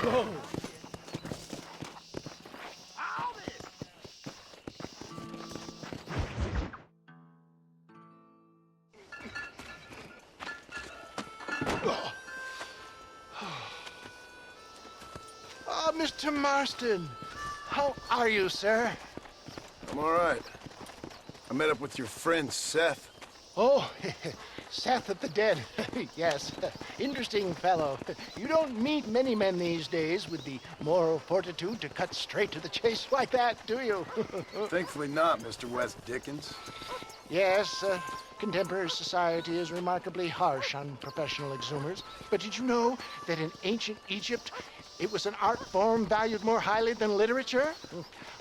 Whoa. Oh, Mr. Marston. How are you, sir? I'm all right. I met up with your friend, Seth. Oh, Seth of the Dead. Yes, interesting fellow. You don't meet many men these days with the moral fortitude to cut straight to the chase like that, do you? Thankfully not, Mr. West Dickens. Yes, contemporary society is remarkably harsh on professional exhumers. But did you know that in ancient Egypt, it was an art form valued more highly than literature?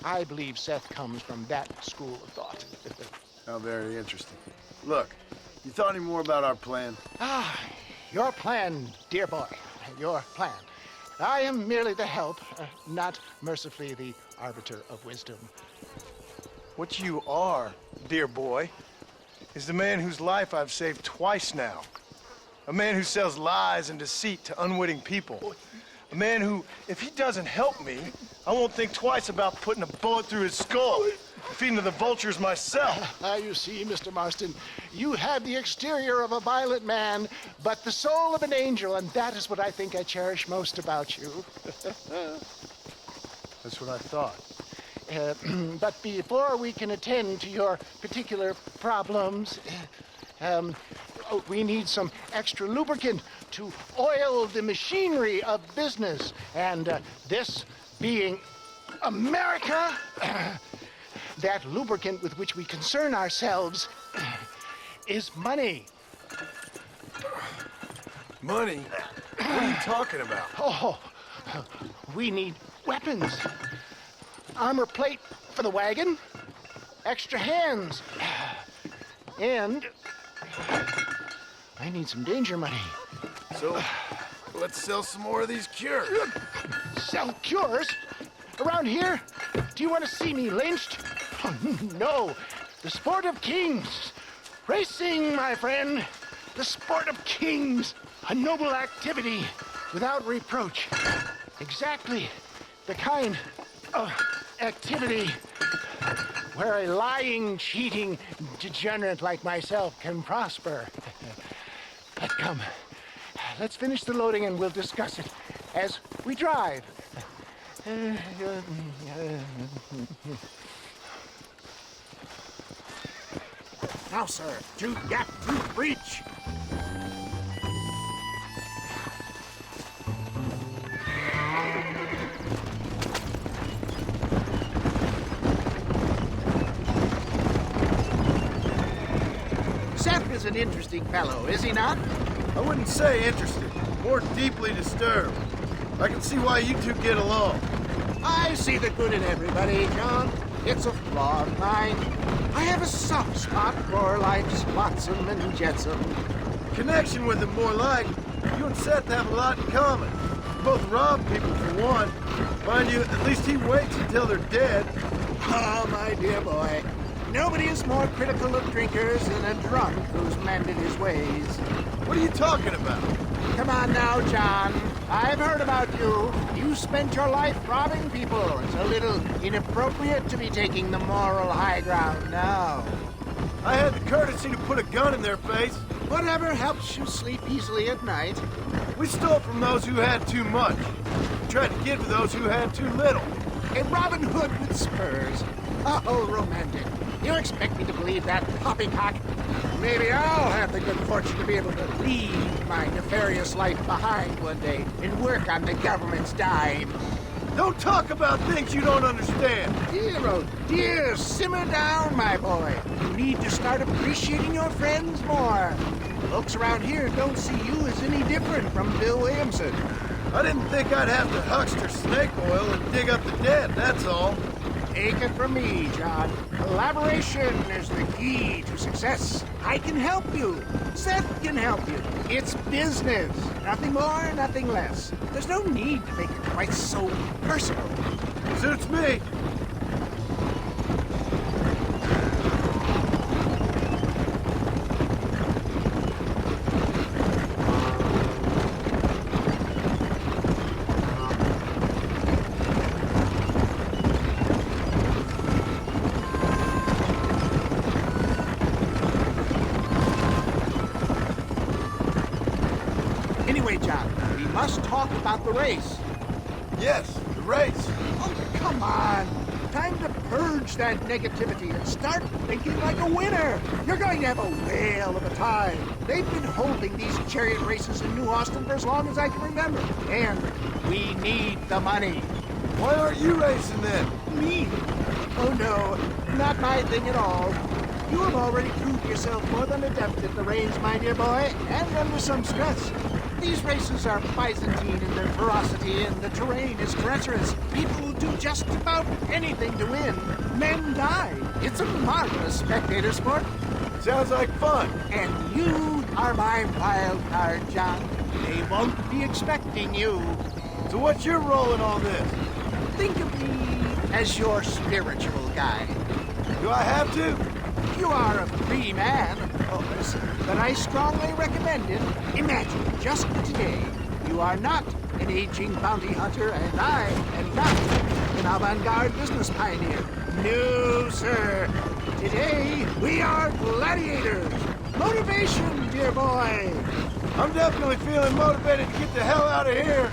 I believe Seth comes from that school of thought. How very interesting. Look, you thought any more about our plan? Ah, your plan, dear boy. Your plan. I am merely the help, not mercifully the arbiter of wisdom. What you are, dear boy, is the man whose life I've saved twice now. A man who sells lies and deceit to unwitting people. A man who, if he doesn't help me, I won't think twice about putting a bullet through his skull and feeding to the vultures myself. You see, Mr. Marston, you have the exterior of a violent man, but the soul of an angel, and that is what I think I cherish most about you. That's what I thought. But before we can attend to your particular problems, we need some extra lubricant to oil the machinery of business. And this being America, that lubricant with which we concern ourselves is money. Money? What are you talking about? Oh, we need weapons. Armor plate for the wagon, extra hands, and I need some danger money. So, let's sell some more of these cures. Sell cures? Around here? Do you want to see me lynched? Oh, no. The sport of kings. Racing, my friend. The sport of kings. A noble activity without reproach. Exactly the kind of activity where a lying, cheating degenerate like myself can prosper. But come, let's finish the loading and we'll discuss it as we drive. Now, sir, to gap, to breach. Seth is an interesting fellow, is he not? I wouldn't say interested, more deeply disturbed. I can see why you two get along. I see the good in everybody, John. It's a flaw of mine. I have a soft spot for life's flotsam and jetsam. Connection with him more like. You and Seth have a lot in common. You both rob people for one. Mind you, at least he waits until they're dead. Oh, my dear boy. Nobody is more critical of drinkers than a drunk who's mended his ways. What are you talking about? Come on now, John. I've heard about you. You spent your life robbing people. It's a little inappropriate to be taking the moral high ground now. I had the courtesy to put a gun in their face. Whatever helps you sleep easily at night. We stole from those who had too much. We tried to give to those who had too little. A Robin Hood with spurs. Oh, romantic. You expect me to believe that poppycock? Maybe I'll have the good fortune to be able to leave my nefarious life behind one day and work on the government's dime. Don't talk about things you don't understand. Dear, oh dear, simmer down, my boy. You need to start appreciating your friends more. Folks around here don't see you as any different from Bill Williamson. I didn't think I'd have to huckster snake oil and dig up the dead, that's all. Take it from me, John. Collaboration is the key to success. I can help you. Seth can help you. It's business. Nothing more, nothing less. There's no need to make it quite so personal. Suits me. John. We must talk about the race. Yes, the race. Oh, come on. Time to purge that negativity and start thinking like a winner. You're going to have a whale of a time. They've been holding these chariot races in New Austin for as long as I can remember. And we need the money. Why aren't you racing then? Me? Oh no, not my thing at all. You have already proved yourself more than adept at the reins, my dear boy, and under some stress. These races are Byzantine in their ferocity, and the terrain is treacherous. People will do just about anything to win. Men die. It's a marvelous spectator sport. Sounds like fun. And you are my wild card, John. They won't be expecting you. So what's your role in all this? Think of me as your spiritual guide. Do I have to? You are a free man, of course, but I strongly recommend it. Imagine, just today, you are not an aging bounty hunter, and I am not an avant-garde business pioneer. No, sir. Today, we are gladiators. Motivation, dear boy. I'm definitely feeling motivated to get the hell out of here.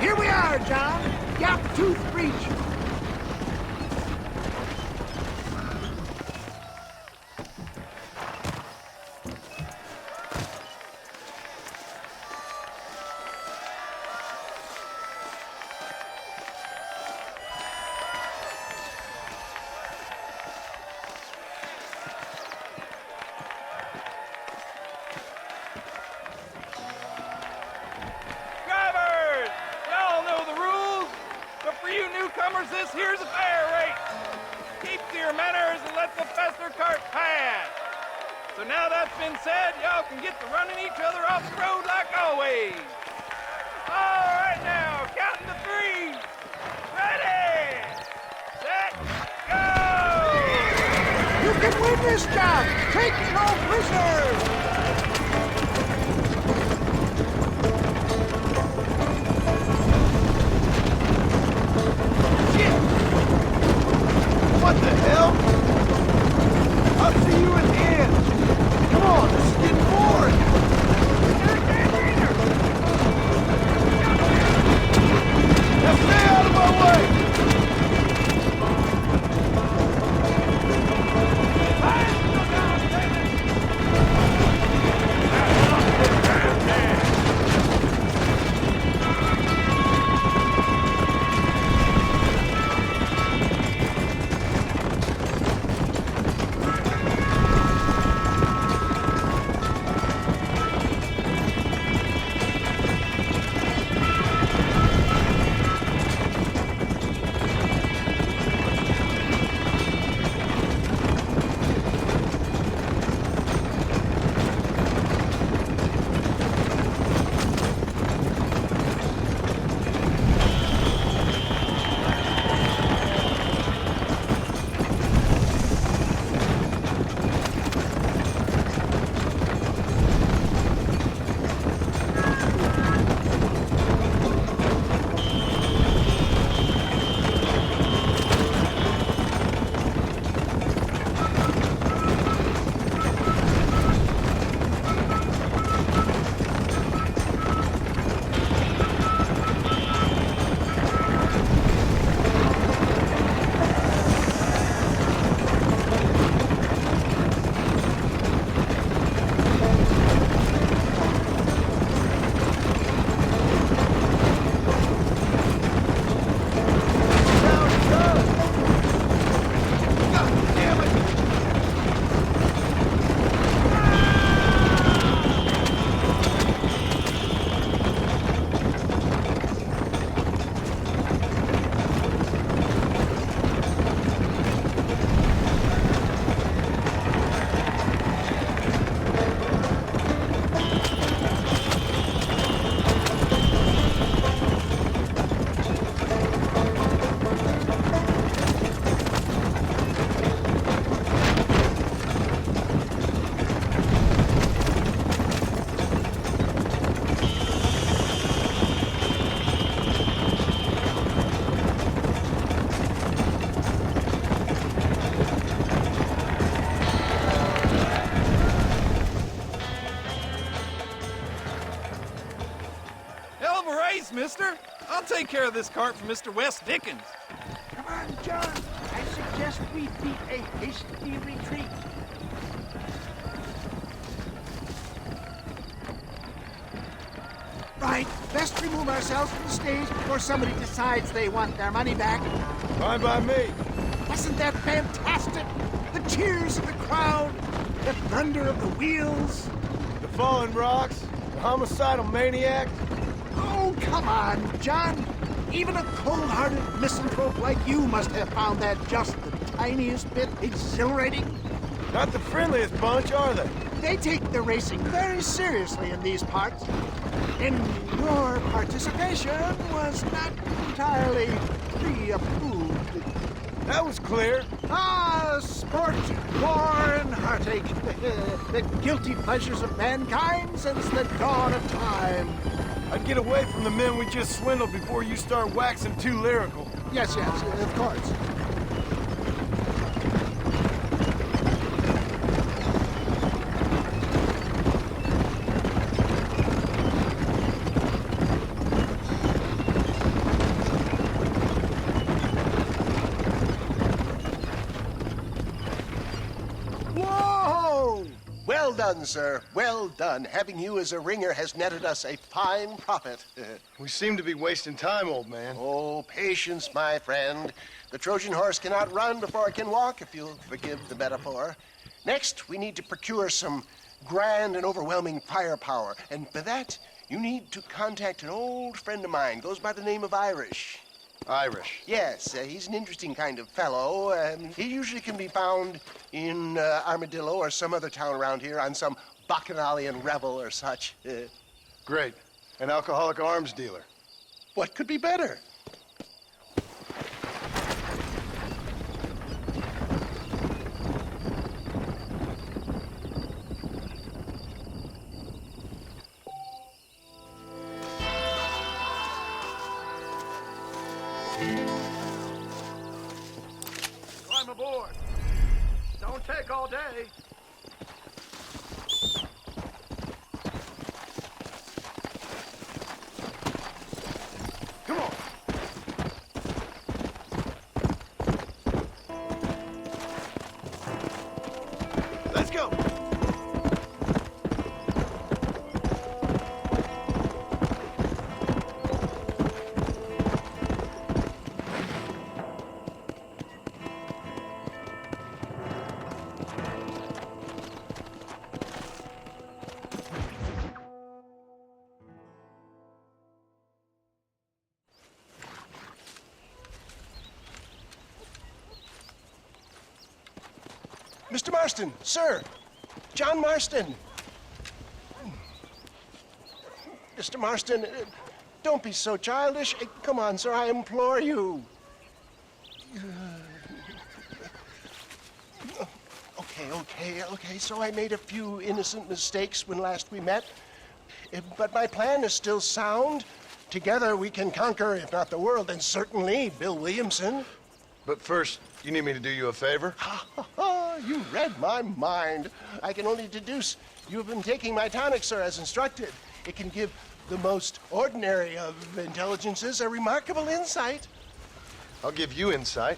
Here we are, John. Gap Tooth Breach. Drivers! Y'all know the rules, but for you newcomers, this here's a fair race. Keep to your manners and let the fester cart pass. So now that's been said, y'all can get to running each other off the road like always. All right now, counting to three. Ready, set, go! You can win this job. Take no prisoners. What the hell? I'll see you at the end. Come on, this is getting boring. Now stay out of my way. mister. I'll take care of this cart for Mr. West Dickens. Come on, John. I suggest we beat a hasty retreat. Right, best remove ourselves from the stage before somebody decides they want their money back. Fine by me. Wasn't that fantastic? The cheers of the crowd, the thunder of the wheels. The fallen rocks, the homicidal maniac. Oh, come on, John. Even a cold-hearted misanthrope like you must have found that just the tiniest bit exhilarating. Not the friendliest bunch, are they? They take the racing very seriously in these parts. And your participation was not entirely pre-approved. That was clear. Ah, sport, war, and heartache. The guilty pleasures of mankind since the dawn of time. I'd get away from the men we just swindled before you start waxing too lyrical. Yes, of course. Whoa! Well done, sir. Well done. Having you as a ringer has netted us a fine profit. We seem to be wasting time, old man. Oh, patience, my friend. The Trojan horse cannot run before it can walk, if you'll forgive the metaphor. Next, we need to procure some grand and overwhelming firepower. And for that, you need to contact an old friend of mine. Goes by the name of Irish. Irish. Yes, he's an interesting kind of fellow. He usually can be found in Armadillo or some other town around here on some bacchanalian revel or such. Great. An alcoholic arms dealer. What could be better? Climb aboard. Don't take all day. Come on. Let's go. Mr. Marston, sir. John Marston. Mr. Marston, don't be so childish. Come on, sir, I implore you. Okay, so I made a few innocent mistakes when last we met. But my plan is still sound. Together we can conquer, if not the world, then certainly Bill Williamson. But first, you need me to do you a favor? You read my mind. I can only deduce you have been taking my tonic, sir, as instructed. It can give the most ordinary of intelligences a remarkable insight. I'll give you insight.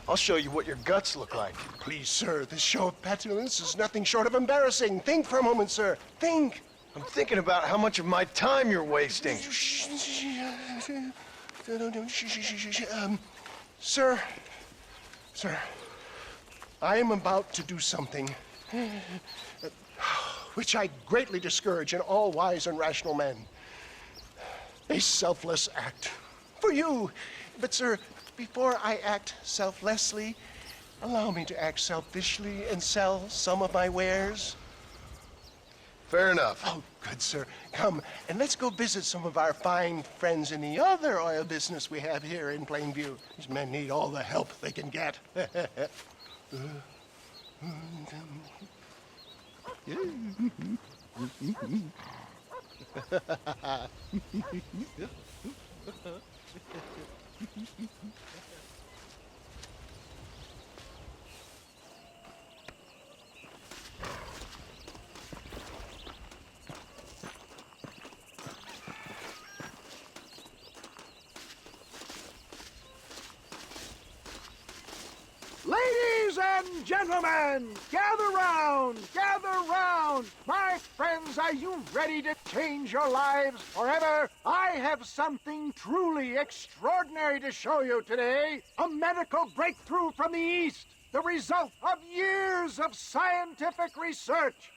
I'll show you what your guts look like. Please, sir, this show of petulance is nothing short of embarrassing. Think for a moment, sir. Think. I'm thinking about how much of my time you're wasting. Sir, I am about to do something which I greatly discourage in all wise and rational men. A selfless act for you. But, sir, before I act selflessly, allow me to act selfishly and sell some of my wares. Fair enough. Oh, good, sir. Come, and let's go visit some of our fine friends in the other oil business we have here in Plainview. These men need all the help they can get. Ladies and gentlemen, gather round, gather round. My friends, are you ready to change your lives forever? I have something truly extraordinary to show you today. A medical breakthrough from the East. The result of years of scientific research.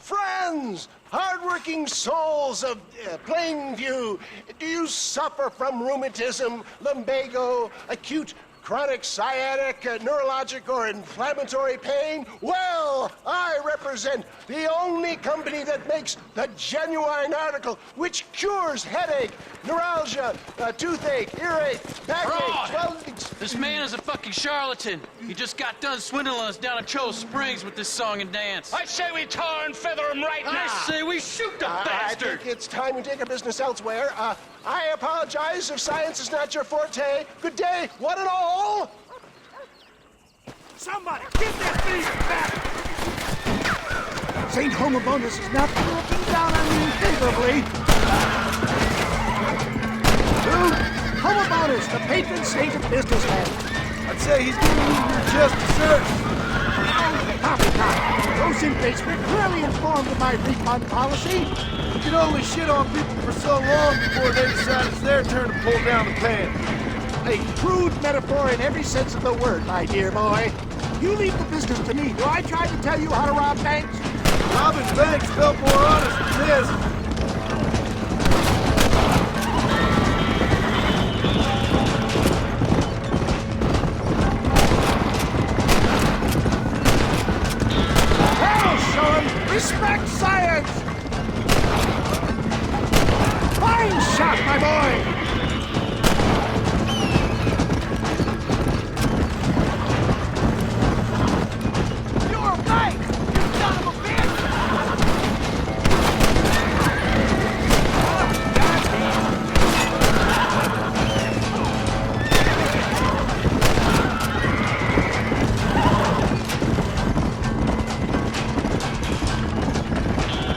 Friends, hardworking souls of Plainview, do you suffer from rheumatism, lumbago, acute chronic sciatic, neurologic, or inflammatory pain? Well, I represent the only company that makes the genuine article which cures headache, neuralgia, toothache, earache, backache, swelling. This man is a fucking charlatan. He just got done swindling us down at Cho Springs with this song and dance. I say we tar and feather him right now. I say we shoot the I bastard. think it's time we take our business elsewhere. I apologize if science is not your forte. Good day, one and all. Somebody, get that thing back! St. Homobonus is not looking down on you favorably. Who? Homobonus, the patron saint of businessmen. I'd say he's giving you your just desserts. Poppycock, those inmates were clearly informed of my refund policy. You can only shit on people for so long before they decide it's their turn to pull down the pants. A crude metaphor in every sense of the word, my dear boy. You leave the business to me. Do I try to tell you how to rob banks? Robbing banks felt more honest than this. Hell, show 'em respect science! Fine shot, my boy! You're right! You son of a bitch!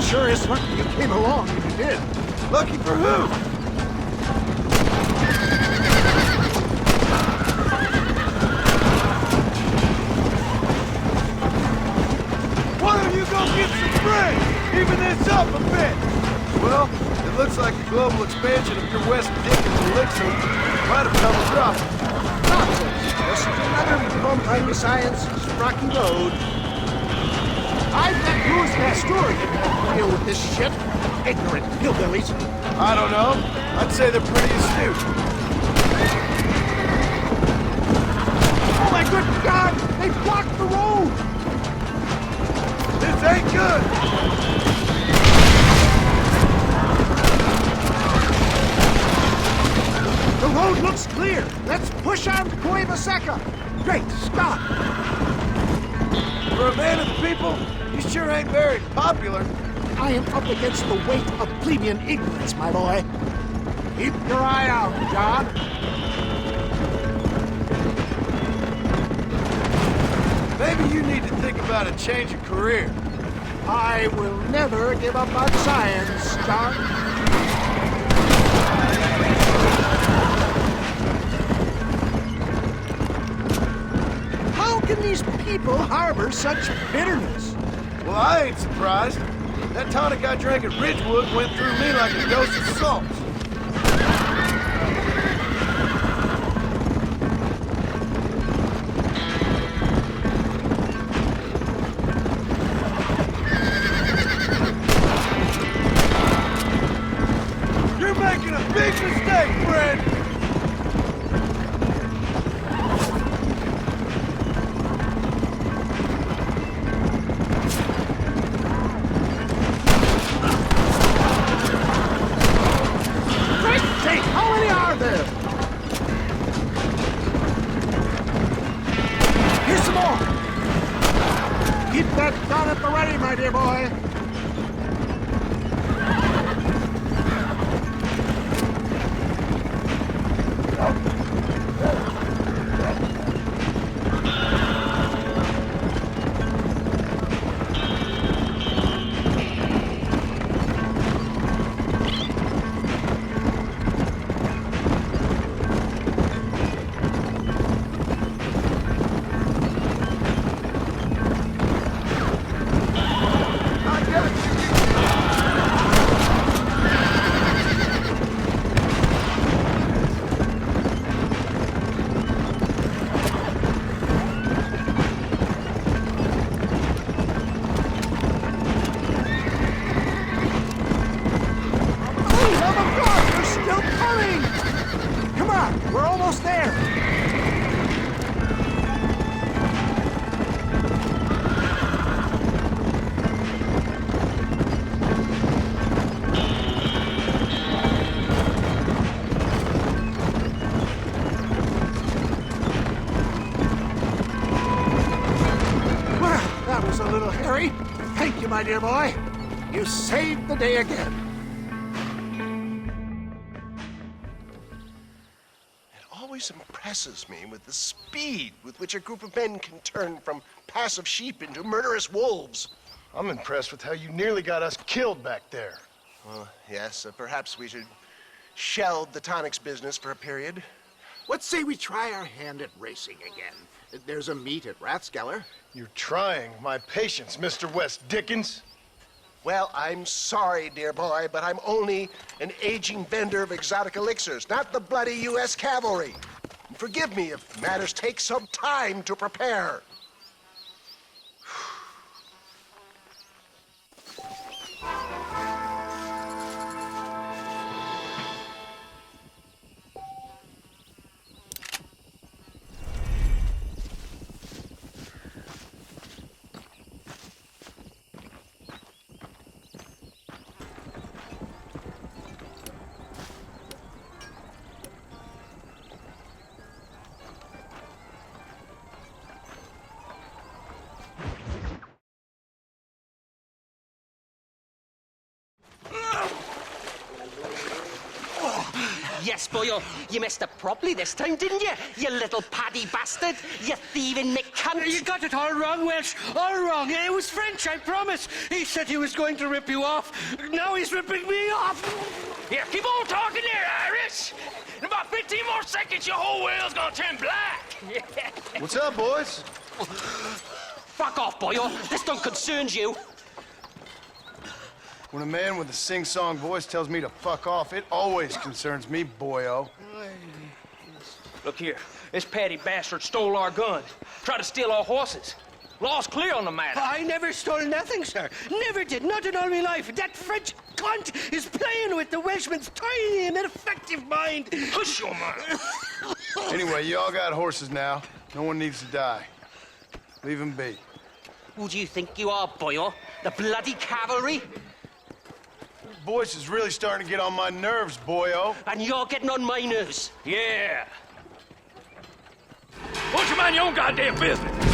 Sure is lucky you came along if you did. Lucky for who? Why don't you go get some bread? Even this up a bit. Well, it looks like the global expansion of your West Dickens elixir might have come a drop. Nonsense. Just another bump on the science rocky road. I bet Louis Pasteur didn't deal with this shit. Ignorant hillbillies. I don't know. I'd say they're pretty astute. Oh my good God! They blocked the road! This ain't good. The road looks clear. Let's push on Cueva Seca. Great Scott! For a man of the people, you sure ain't very popular. I am up against the weight of plebeian ignorance, my boy. Keep your eye out, John. Maybe you need to think about a change of career. I will never give up on science, John. How can these people harbor such bitterness? Well, I ain't surprised. That tonic I drank at Ridgewood went through me like a dose of salt. You're making a big mistake, friend! My dear boy. a little hairy. Thank you, my dear boy. You saved the day again. It always impresses me with the speed with which a group of men can turn from passive sheep into murderous wolves. I'm impressed with how you nearly got us killed back there. Well, yes, perhaps we should shelve the tonics business for a period. Let's say we try our hand at racing again. There's a meet at Rathskeller. You're trying my patience, Mr. West Dickens. Well, I'm sorry, dear boy, but I'm only an aging vendor of exotic elixirs, not the bloody U.S. cavalry. Forgive me if matters take some time to prepare. Yes, boyo, you messed up properly this time, didn't you? You little paddy bastard. You thieving McCunt. You got it all wrong, Welsh. All wrong. It was French, I promise. He said he was going to rip you off. Now he's ripping me off. Here, keep on talking there, Irish. In about 15 more seconds, your whole whale's gonna turn black. What's up, boys? Fuck off, boyo. This don't concern you. When a man with a sing-song voice tells me to fuck off, it always concerns me, boyo. Look here, this patty bastard stole our gun. Tried to steal our horses. Law's clear on the matter. I never stole nothing, sir. Never did. Not in all my life. That French cunt is playing with the Welshman's tiny and ineffective mind. Hush your mouth. Anyway, you all got horses now. No one needs to die. Leave them be. Who do you think you are, boyo? The bloody cavalry? Voice is really starting to get on my nerves, boyo. And you're getting on my nerves. Yeah. Why don't you mind your own goddamn business?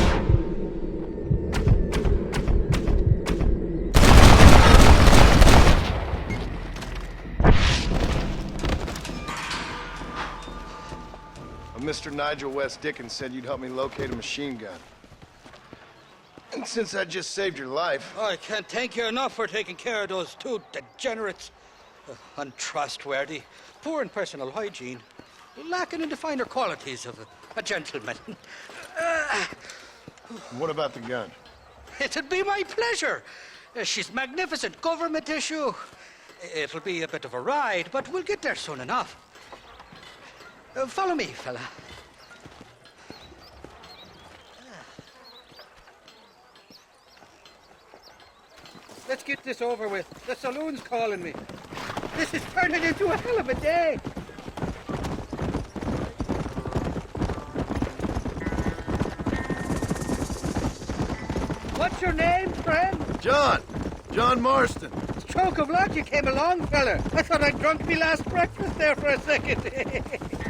Mr. Nigel West Dickens said you'd help me locate a machine gun. And since I just saved your life... I can't thank you enough for taking care of those two degenerates. Untrustworthy, poor in personal hygiene, lacking in the finer qualities of a gentleman. What about the gun? It'd be my pleasure. She's magnificent, government issue. It'll be a bit of a ride, but we'll get there soon enough. Follow me, fella. Let's get this over with. The saloon's calling me. This is turning into a hell of a day. What's your name, friend? John Marston. Stroke of luck you came along, fella. I thought I'd drunk me last breakfast there for a second.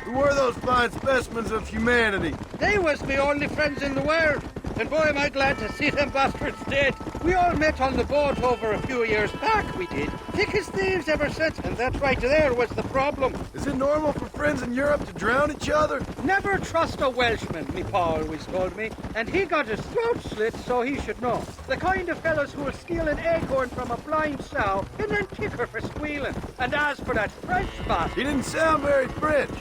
Who were those fine specimens of humanity? They was me only friends in the world. And boy, am I glad to see them bastards dead. We all met on the boat over a few years back, we did. Thick as thieves ever since, and that right there was the problem. Is it normal for friends in Europe to drown each other? Never trust a Welshman, me pa always told me. And he got his throat slit, so he should know. The kind of fellows who will steal an acorn from a blind sow and then kick her for squealing. And as for that French bastard... He didn't sound very French.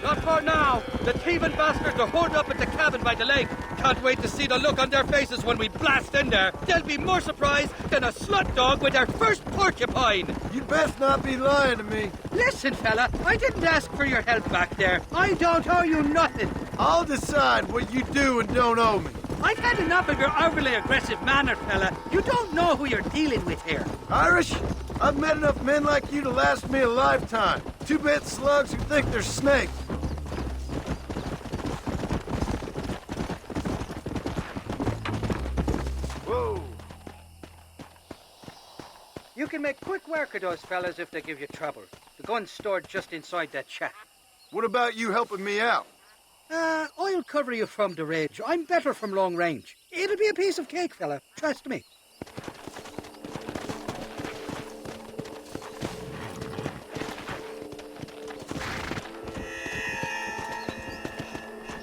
Not for now. The thieving bastards are holed up at the cabin by the lake. Can't wait to see the look on their faces when we blast in there. They'll be more surprised than a slut dog with their first porcupine. You'd best not be lying to me. Listen, fella, I didn't ask for your help back there. I don't owe you nothing. I'll decide what you do and don't owe me. I've had enough of your overly aggressive manner, fella. You don't know who you're dealing with here. Irish, I've met enough men like you to last me a lifetime. Two-bit slugs who think they're snakes. Whoa. You can make quick work of those fellas if they give you trouble. The gun's stored just inside that shack. What about you helping me out? I'll cover you from the ridge. I'm better from long range. It'll be a piece of cake, fella. Trust me.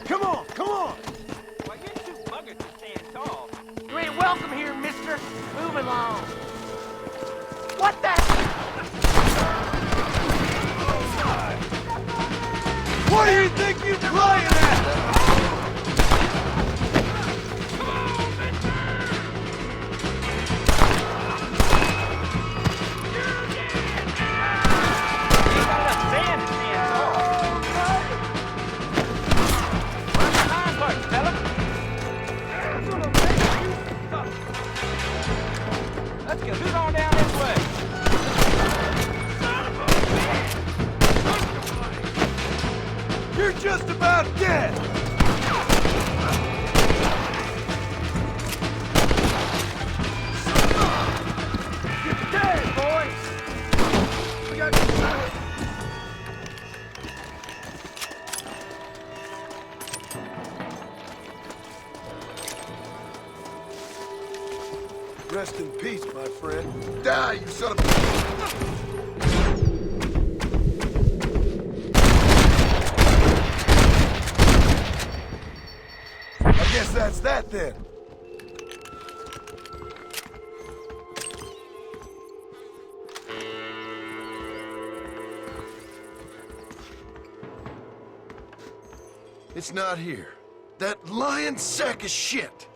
Come on, come on! Why, you're too buggered to stand tall. You ain't welcome here, mister. Move along. What the? What do you think you're playing at? You ain't got enough sand to stand tall. Run the hind parts, fella. Let's go. Who's on down this way? You're just about dead! You're dead, boys. We got. Rest in peace, my friend. Die, you son of a... I guess that's that then. It's not here. That lying sack of shit.